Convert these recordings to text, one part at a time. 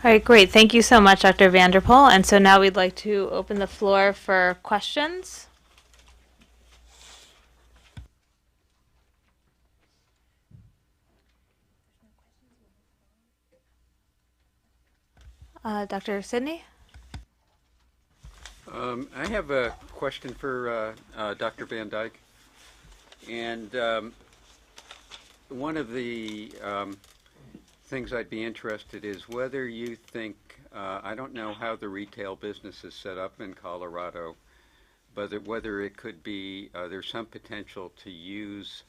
All right, great. Thank you so much, Dr. Vanderpool. And so now we'd like to open the floor for questions. Dr. Sidney? I have a question for Dr. Van Dyke. And one of the things I'd be interested is whether you think, I don't know how the retail business is set up in Colorado, but whether it could be, there's some potential to use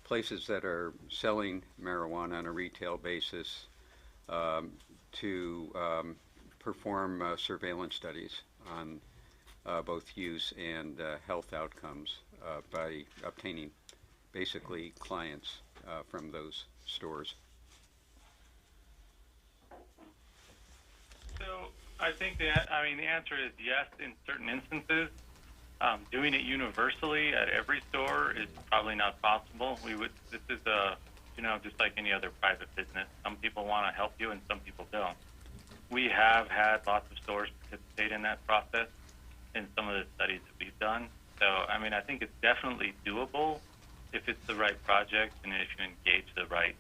places that are selling marijuana on a retail basis to perform surveillance studies on both use and health outcomes by obtaining basically clients from those stores. So I think the answer is yes in certain instances. Doing it universally at every store is probably not possible. This is just like any other private business. Some people want to help you and some people don't. We have had lots of stores participate in that process in some of the studies that we've done. So, I think it's definitely doable if it's the right project and if you engage the right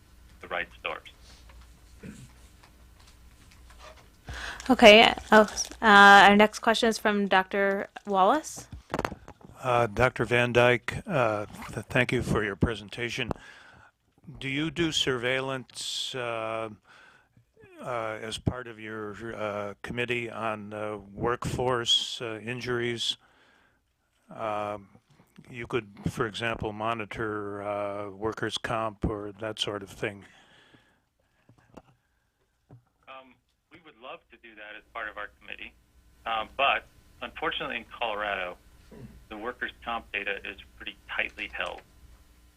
stores. Okay. Our next question is from Dr. Wallace. Dr. Van Dyke, thank you for your presentation. Do you do surveillance as part of your committee on workforce injuries? You could, for example, monitor workers' comp or that sort of thing. We would love to do that as part of our committee, but unfortunately in Colorado, the workers' comp data is pretty tightly held,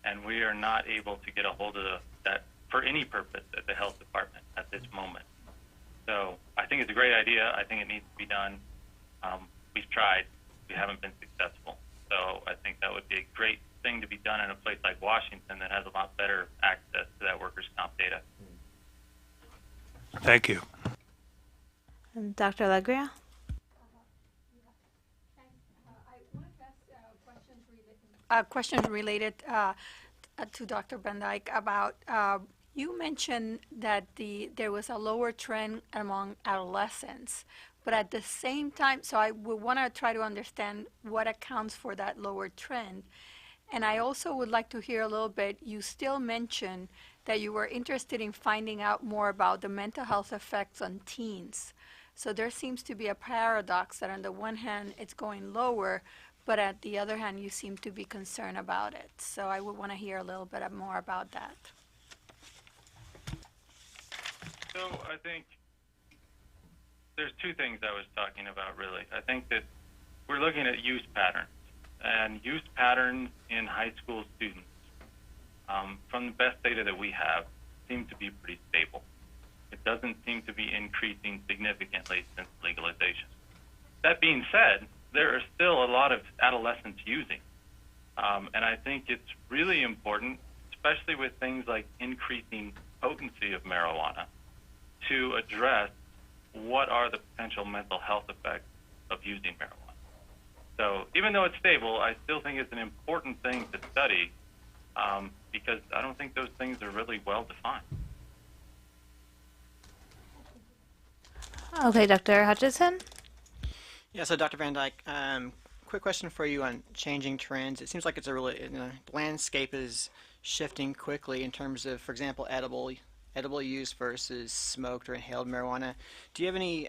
and we are not able to get a hold of that for any purpose at the health department at this moment. So I think it's a great idea. I think it needs to be done. We've tried. We haven't been successful. So I think that would be a great thing to be done in a place like Washington that has a lot better access to that workers' comp data. Thank you. And Dr. Alegria? Questions related to Dr. Van Dyke about you mentioned that there was a lower trend among adolescents, but at the same time, so I would want to try to understand what accounts for that lower trend. And I also would like to hear a little bit, you still mentioned that you were interested in finding out more about the mental health effects on teens. So there seems to be a paradox that on the one hand, it's going lower, but at the other hand, you seem to be concerned about it. So I would want to hear a little bit more about that. So I think there's two things I was talking about, really. I think that we're looking at use patterns, and use patterns in high school students, from the best data that we have, seem to be pretty stable. It doesn't seem to be increasing significantly since legalization. That being said, there are still a lot of adolescents using. And I think it's really important, especially with things like increasing potency of marijuana, to address what are the potential mental health effects of using marijuana. So even though it's stable, I still think it's an important thing to study because I don't think those things are really well defined. Okay, Dr. Hutchison? Yeah, so Dr. Van Dyke, quick question for you on changing trends. It seems like it's the landscape is shifting quickly in terms of, for example, edible use versus smoked or inhaled marijuana. Do you have any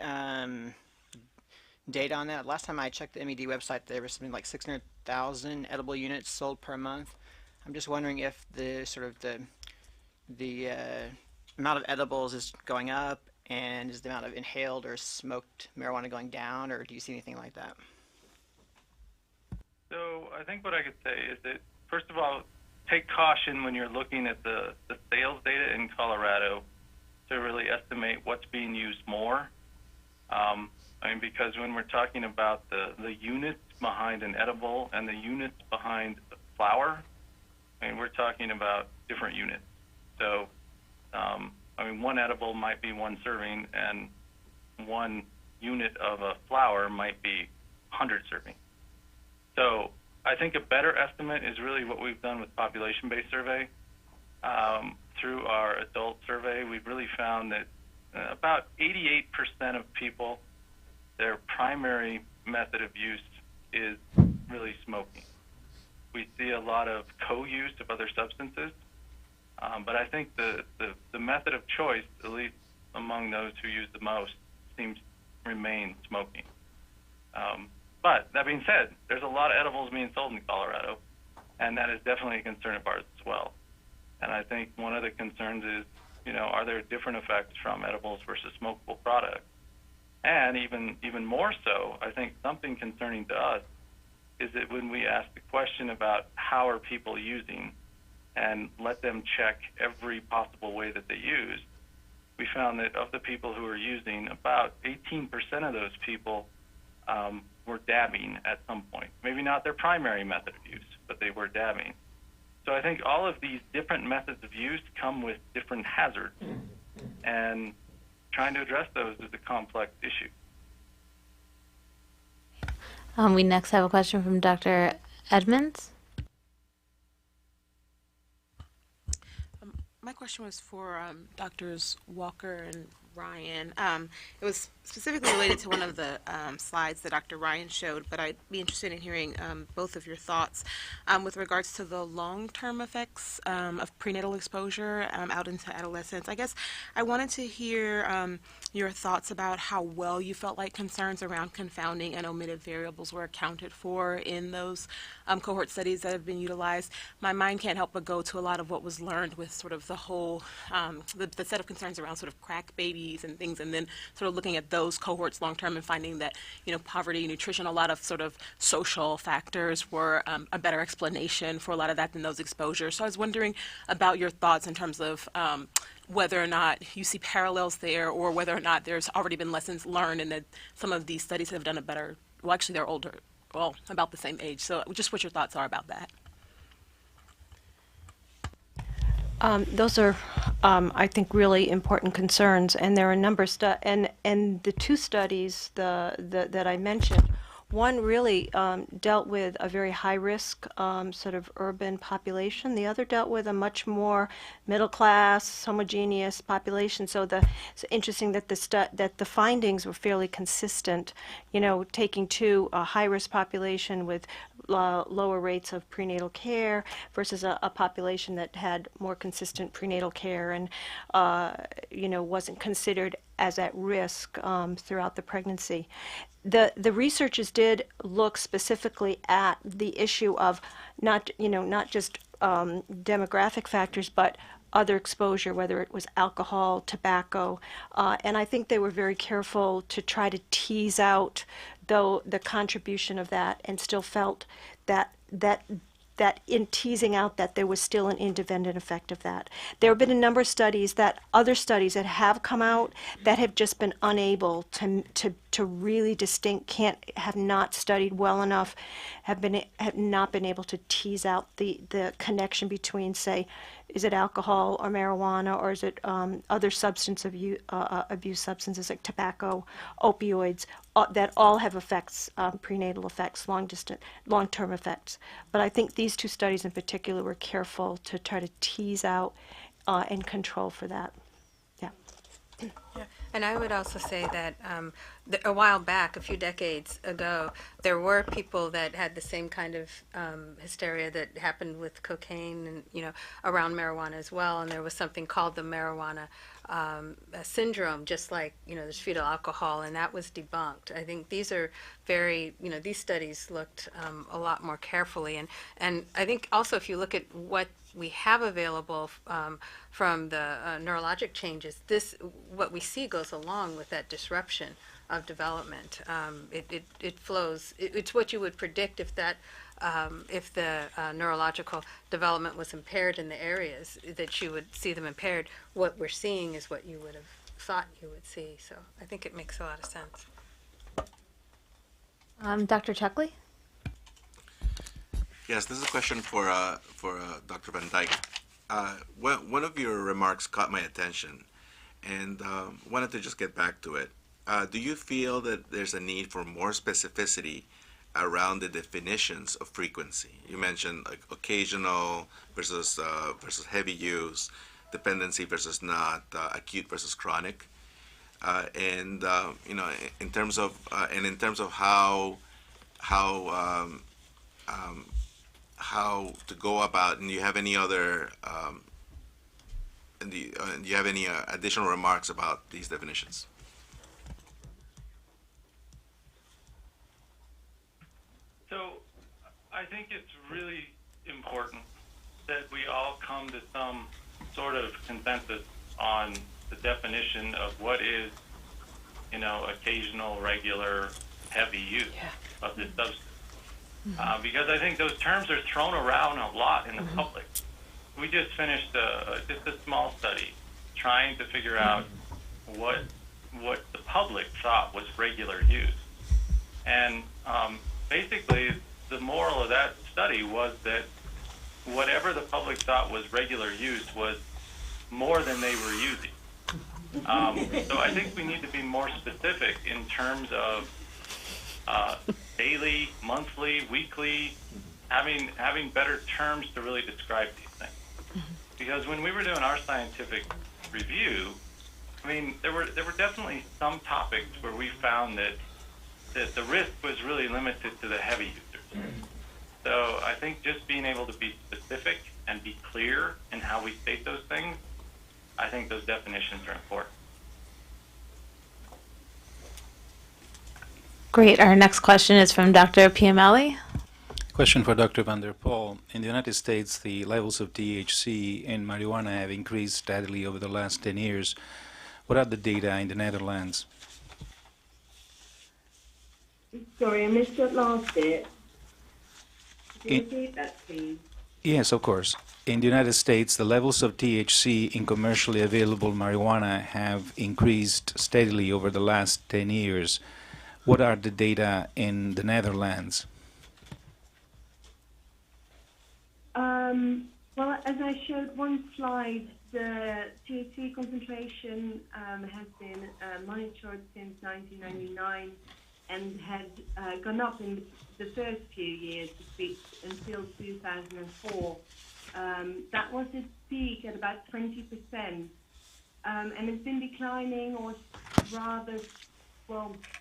data on that? Last time I checked the MED website, there was something like 600,000 edible units sold per month. I'm just wondering if the amount of edibles is going up, and is the amount of inhaled or smoked marijuana going down, or do you see anything like that? So I think what I could say is that, first of all, take caution when you're looking at the sales data in Colorado to really estimate what's being used more. Because when we're talking about the units behind an edible and the units behind the flower, we're talking about different units. So, mean, one edible might be one serving, and one unit of a flower might be 100 servings. So I think a better estimate is really what we've done with population-based survey. Through our adult survey, we've really found that about 88% of people, their primary method of use is really smoking. We see a lot of co-use of other substances, but I think the method of choice, at least among those who use the most, seems to remain smoking. But that being said, there's a lot of edibles being sold in Colorado, and that is definitely a concern of ours as well. And I think one of the concerns is, are there different effects from edibles versus smokable products? And even more so, I think something concerning to us is that when we ask the question about how are people using and let them check every possible way that they use, we found that of the people who are using, about 18% of those people were dabbing at some point. Maybe not their primary method of use, but they were dabbing. So I think all of these different methods of use come with different hazards, and trying to address those is a complex issue. We next have a question from Dr. Edmonds. My question was for Doctors Walker and Ryan. It was specifically related to one of the slides that Dr. Ryan showed, but I'd be interested in hearing both of your thoughts with regards to the long-term effects of prenatal exposure out into adolescence. I guess I wanted to hear your thoughts about how well you felt like concerns around confounding and omitted variables were accounted for in those cohort studies that have been utilized. My mind can't help but go to a lot of what was learned with sort of the whole, the set of concerns around sort of crack babies and things, and then sort of looking at those cohorts long term and finding that, poverty, nutrition, a lot of sort of social factors were a better explanation for a lot of that than those exposures. So I was wondering about your thoughts in terms of whether or not you see parallels there, or whether or not there's already been lessons learned and that some of these studies have done a better, well, actually they're older, well, about the same age. So just what your thoughts are about that. Those are, I think, really important concerns, and there are a number of and the two studies that I mentioned, one really dealt with a very high-risk sort of urban population. The other dealt with a much more middle-class, homogeneous population. So it's interesting that the findings were fairly consistent. Taking a high-risk population with lower rates of prenatal care versus a population that had more consistent prenatal care and wasn't considered as at risk throughout the pregnancy. The researchers did look specifically at the issue of not just demographic factors, but other exposure, whether it was alcohol, tobacco, and I think they were very careful to try to tease out the contribution of that, and still felt that in teasing out that there was still an independent effect of that. There have been a number of other studies that have come out that have just been unable to really have not studied well enough, have not been able to tease out the connection between, say, is it alcohol or marijuana, or is it other substance abuse substances like tobacco, opioids, that all have effects, prenatal effects, long-term effects. But I think these two studies in particular were careful to try to tease out and control for that. Yeah. Yeah. And I would also say that a while back, a few decades ago, there were people that had the same kind of hysteria that happened with cocaine and, around marijuana as well. And there was something called the marijuana syndrome, just like, there's fetal alcohol, and that was debunked. I think these are these studies looked a lot more carefully. And I think also if you look at what we have available from the neurologic changes, what we see goes along with that disruption of development. It flows. It's what you would predict if the neurological development was impaired in the areas that you would see them impaired. What we're seeing is what you would have thought you would see. So I think it makes a lot of sense. Dr. Chuckley? Yes, this is a question for Dr. Van Dyke. One of your remarks caught my attention, and wanted to just get back to it. Do you feel that there's a need for more specificity around the definitions of frequency? You mentioned like occasional versus heavy use, dependency versus not, acute versus chronic, and in terms of how how to go about. And do you have any other do you have any additional remarks about these definitions? So I think it's really important that we all come to some sort of consensus on the definition of what is, occasional, regular, heavy use of this substance. Because I think those terms are thrown around a lot in the public. We just finished just a small study trying to figure out what the public thought was regular use. And basically, the moral of that study was that whatever the public thought was regular use was more than they were using. So I think we need to be more specific in terms of daily, monthly, weekly, having better terms to really describe these things. Because when we were doing our scientific review, there were definitely some topics where we found that the risk was really limited to the heavy users. So I think just being able to be specific and be clear in how we state those things, I think those definitions are important. Great. Our next question is from Dr. Piamelli. Question for Dr. Van der Pol. In the United States, the levels of THC in marijuana have increased steadily over the last 10 years. What are the data in the Netherlands? Sorry, I missed that last bit. Could you repeat that, please? Yes, of course. In the United States, the levels of THC in commercially available marijuana have increased steadily over the last 10 years. What are the data in the Netherlands? Well, as I showed one slide, the THC concentration has been monitored since 1999 and had gone up in the first few years until 2004. That was its peak at about 20%, and it's been declining, or rather,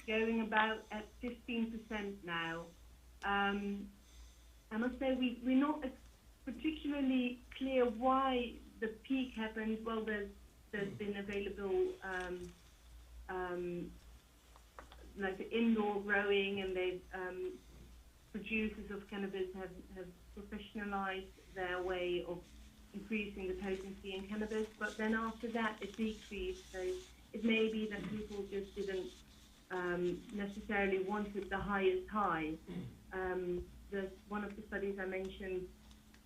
going about at 15% now. I must say we're not particularly clear why the peak happened. Well, there's been available like the indoor growing, and they've producers of cannabis have professionalized their way of increasing the potency in cannabis. But then after that, it decreased. So it may be that people just didn't necessarily wanted the highest high. One of the studies I mentioned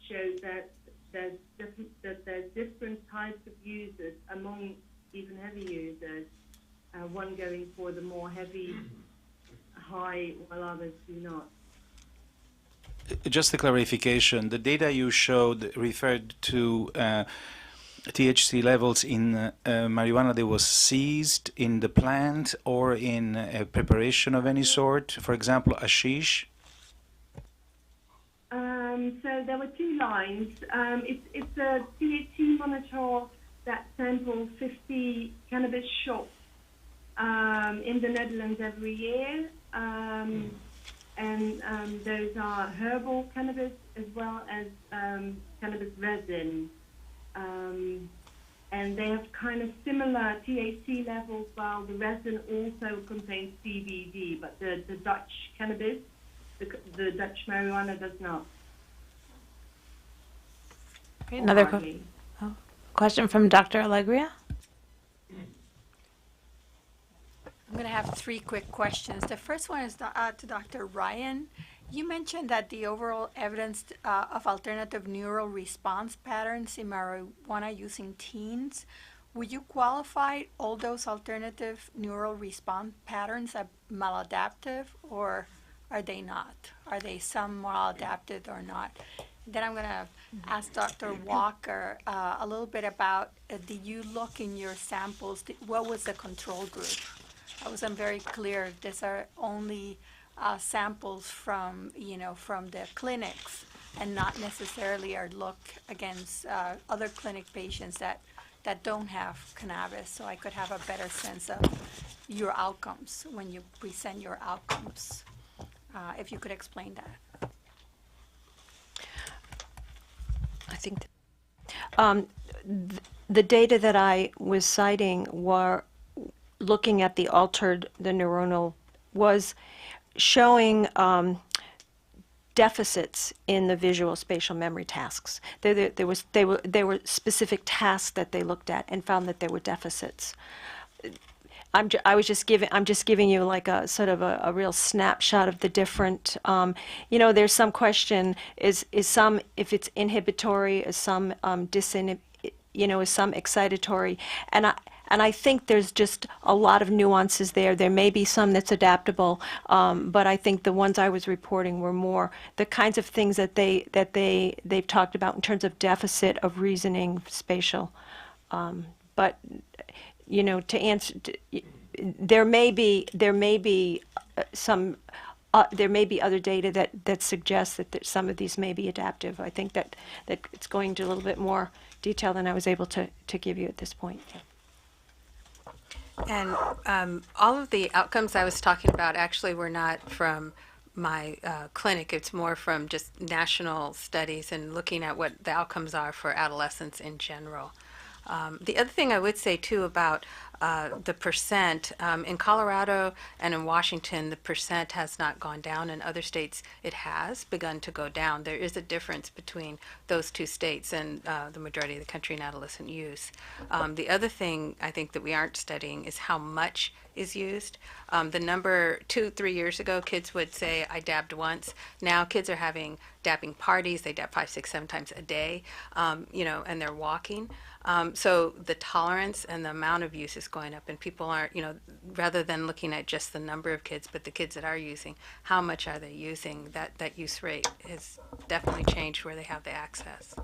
showed that there's different types of users among even heavy users. One going for the more heavy high, while others do not. Just a clarification, the data you showed referred to THC levels in marijuana that was seized in the plant or in a preparation of any sort, for example, hashish? So there were two lines. It's a THC monitor that samples 50 cannabis shops in the Netherlands every year. And those are herbal cannabis as well as cannabis resin. And they have kind of similar THC levels, while the resin also contains CBD, but the Dutch cannabis, the Dutch marijuana does not. Great. Another question from Dr. Allegria. I'm going to have three quick questions. The first one is to Dr. Ryan. You mentioned that the overall evidence of alternative neural response patterns in marijuana using teens. Would you qualify all those alternative neural response patterns as maladaptive, or are they not? Are they some maladaptive or not? then I'm going to ask Dr. Walker a little bit about, did you look in your samples, what was the control group? I wasn't very clear. These are only samples from, from the clinics and not necessarily are look against other clinic patients that don't have cannabis, so I could have a better sense of your outcomes when you present your outcomes. If you could explain that. I think the data that I was citing were looking at the neuronal, was showing deficits in the visual spatial memory tasks. There were specific tasks that they looked at and found that there were deficits. I'm just giving you like a sort of a real snapshot of the different, there's some question, is some, if it's inhibitory, is some is some excitatory, and I think there's just a lot of nuances there. There may be some that's adaptable, but I think the ones I was reporting were more the kinds of things that they've talked about in terms of deficit of reasoning, spatial, but to answer, there may be some, there may be other data that suggests that some of these may be adaptive. I think that it's going into a little bit more detail than I was able to give you at this point. And all of the outcomes I was talking about actually were not from my clinic. It's more from just national studies and looking at what the outcomes are for adolescents in general. The other thing I would say, too, about the percent, in Colorado and in Washington, the percent has not gone down. In other states, it has begun to go down. There is a difference between those two states and the majority of the country in adolescent use. The other thing I think that we aren't studying is how much is used. The number 2-3 years ago, kids would say, I dabbed once. Now kids are having dabbing parties. They dab 5, 6, 7 times a day, and they're walking. So the tolerance and the amount of use is going up, and people aren't, rather than looking at just the number of kids, but the kids that are using, how much are they using? That use rate has definitely changed where they have the access.